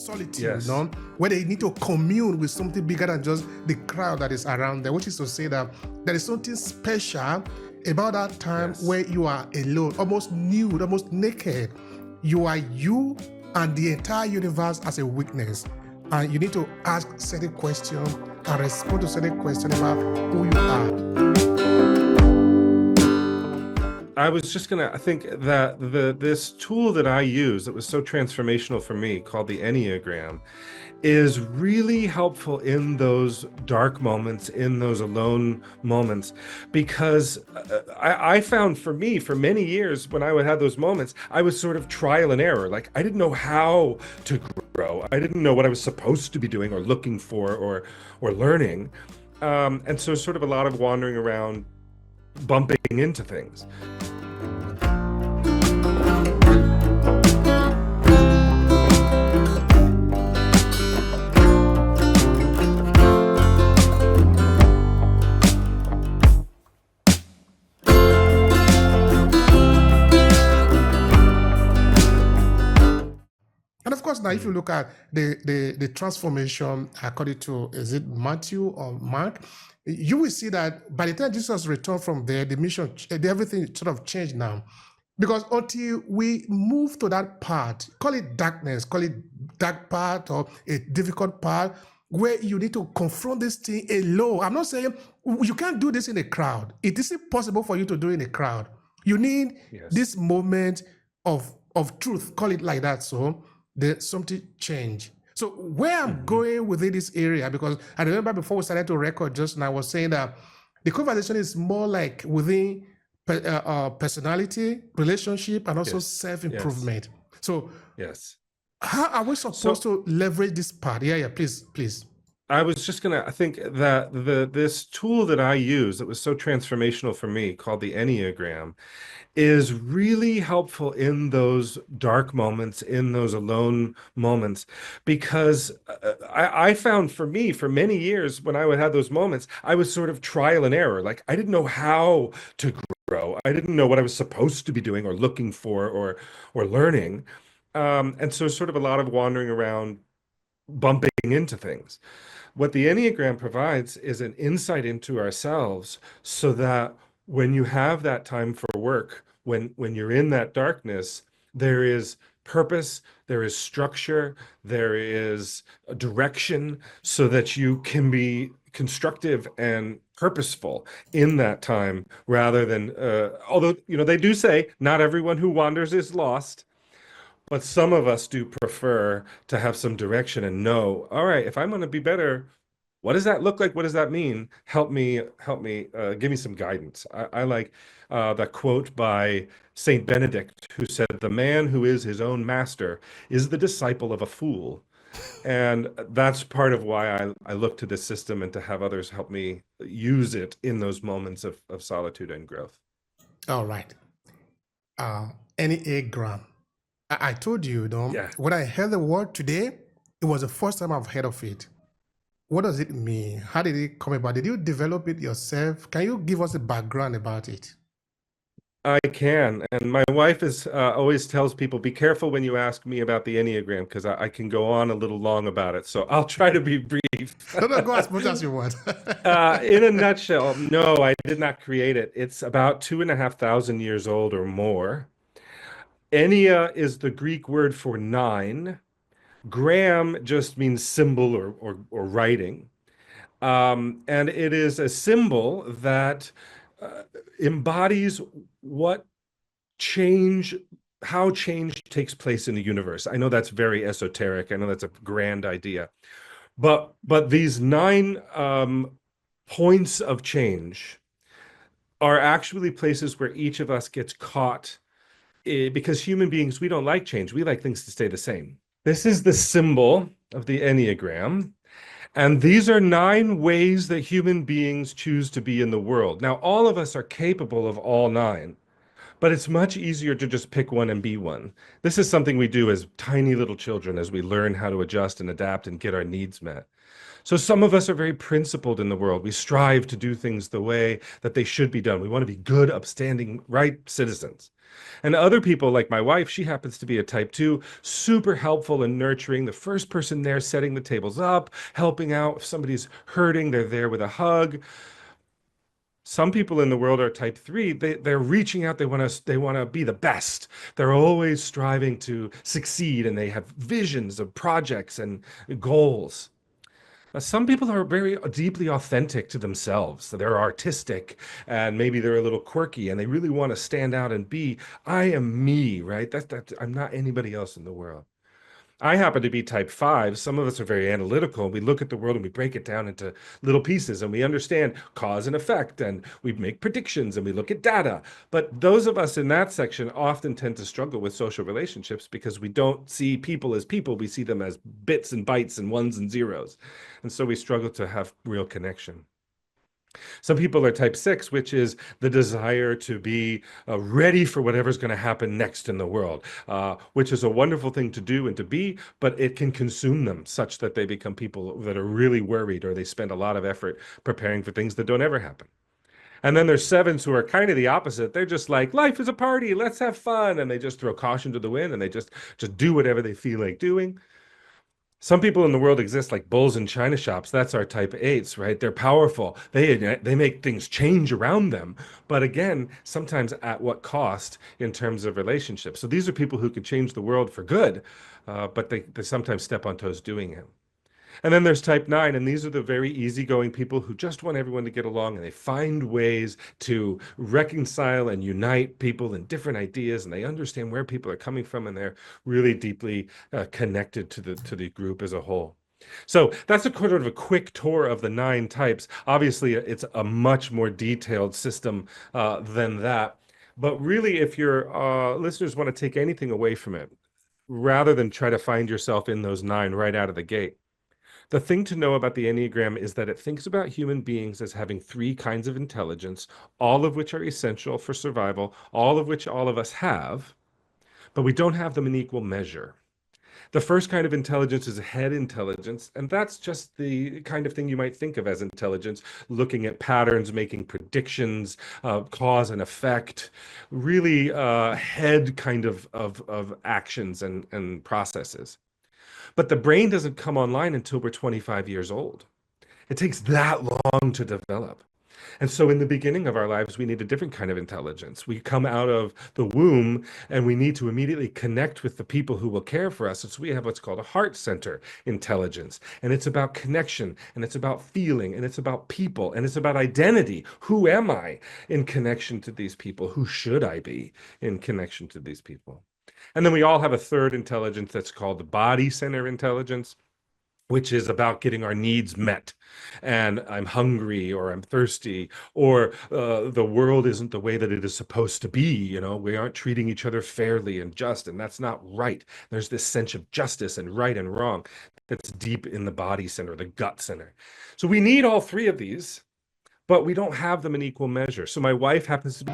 solitude, Yes. where they need to commune with something bigger than just the crowd that is around them, which is to say that there is something special about that time Yes. where you are alone, almost nude, almost naked. You are you and the entire universe as a witness. And you need to ask certain questions and respond to certain questions about who you are. I was just I think that this tool that I use that was so transformational for me, called the Enneagram, is really helpful in those dark moments, in those alone moments, because I found for me, for many years, when I would have those moments, I was sort of trial and error. Like, I didn't know how to grow. I didn't know what I was supposed to be doing or looking for or learning. And so sort of a lot of wandering around, bumping into things. And of course, now if you look at the transformation according to, is it Matthew or Mark, you will see that by the time Jesus returned from there, the mission, everything sort of changed now. Because until we move to that part, call it darkness, call it dark part or a difficult part, where you need to confront this thing alone. I'm not saying you can't do this in a crowd. It isn't possible for you to do in a crowd. You need this moment of truth, call it like that. So there's something change. So where I'm going within this area, because I remember before we started to record just now, I was saying that the conversation is more like within personality, relationship, and also self-improvement. So how are we supposed to leverage this part? Yeah, please. I was just I think that this tool that I use that was so transformational for me, called the Enneagram, is really helpful in those dark moments, in those alone moments, because I found for me, for many years, when I would have those moments, I was sort of trial and error. Like, I didn't know how to grow. I didn't know what I was supposed to be doing or looking for or learning. And so sort of a lot of wandering around, bumping into things. What the Enneagram provides is an insight into ourselves, so that when you have that time for work, when you're in that darkness, there is purpose, there is structure, there is a direction, so that you can be constructive and purposeful in that time, rather than, although, they do say not everyone who wanders is lost. But some of us do prefer to have some direction and know, all right, if I'm going to be better, what does that look like? What does that mean? Help me, give me some guidance. I like that quote by Saint Benedict, who said, "The man who is his own master is the disciple of a fool." And that's part of why I look to this system and to have others help me use it in those moments of solitude and growth. All right. Enneagram. I told you, when I heard the word today, it was the first time I've heard of it. What does it mean? How did it come about? Did you develop it yourself? Can you give us a background about it? I can. And my wife always tells people, be careful when you ask me about the Enneagram, because I can go on a little long about it. So I'll try to be brief. No, go as much as you want. In a nutshell, no, I did not create it. It's about 2,500 years old or more. Ennea is the Greek word for 9. Gram just means symbol or writing. And it is a symbol that embodies how change takes place in the universe. I know that's very esoteric. I know that's a grand idea. But these 9 points of change are actually places where each of us gets caught, because human beings, we don't like change. We like things to stay the same. This is the symbol of the Enneagram. And these are 9 ways that human beings choose to be in the world. Now, all of us are capable of all 9, but it's much easier to just pick one and be one. This is something we do as tiny little children, as we learn how to adjust and adapt and get our needs met. So some of us are very principled in the world. We strive to do things the way that they should be done. We want to be good, upstanding, right citizens. And other people, like my wife, she happens to be a type 2, super helpful and nurturing, the first person there setting the tables up, helping out. If somebody's hurting, they're there with a hug. Some people in the world are type 3. They're reaching out. They want to be the best. They're always striving to succeed, and they have visions of projects and goals. Some people are very deeply authentic to themselves. They're artistic and maybe they're a little quirky and they really want to stand out and be, I am me, right? I'm not anybody else in the world. I happen to be type 5. Some of us are very analytical. We look at the world and we break it down into little pieces and we understand cause and effect and we make predictions and we look at data. But those of us in that section often tend to struggle with social relationships because we don't see people as people. We see them as bits and bytes and ones and zeros. And so we struggle to have real connection. Some people are type 6, which is the desire to be ready for whatever's going to happen next in the world, which is a wonderful thing to do and to be, but it can consume them such that they become people that are really worried or they spend a lot of effort preparing for things that don't ever happen. And then there's 7s who are kind of the opposite. They're just like, life is a party, let's have fun. And they just throw caution to the wind and they just do whatever they feel like doing. Some people in the world exist like bulls in china shops. That's our type 8s, right? They're powerful. They make things change around them. But again, sometimes at what cost in terms of relationships. So these are people who could change the world for good, but they sometimes step on toes doing it. And then there's type 9, and these are the very easygoing people who just want everyone to get along, and they find ways to reconcile and unite people and different ideas, and they understand where people are coming from, and they're really deeply connected to the group as a whole. So that's a sort of a quick tour of the 9 types. Obviously, it's a much more detailed system than that. But really, if your listeners want to take anything away from it, rather than try to find yourself in those 9 right out of the gate, the thing to know about the Enneagram is that it thinks about human beings as having 3 kinds of intelligence, all of which are essential for survival, all of which all of us have, but we don't have them in equal measure. The first kind of intelligence is head intelligence, and that's just the kind of thing you might think of as intelligence, looking at patterns, making predictions, cause and effect, really head kind of actions and processes. But the brain doesn't come online until we're 25 years old. It takes that long to develop. And so in the beginning of our lives, we need a different kind of intelligence. We come out of the womb and we need to immediately connect with the people who will care for us. And so we have what's called a heart center intelligence. And it's about connection, and it's about feeling, and it's about people, and it's about identity. Who am I in connection to these people? Who should I be in connection to these people? And then we all have a third intelligence that's called the body center intelligence, which is about getting our needs met. And I'm hungry, or I'm thirsty, or the world isn't the way that it is supposed to be. You know, we aren't treating each other fairly and just, and that's not right. There's this sense of justice and right and wrong that's deep in the body center, the gut center. So we need all 3 of these, but we don't have them in equal measure. So my wife happens to be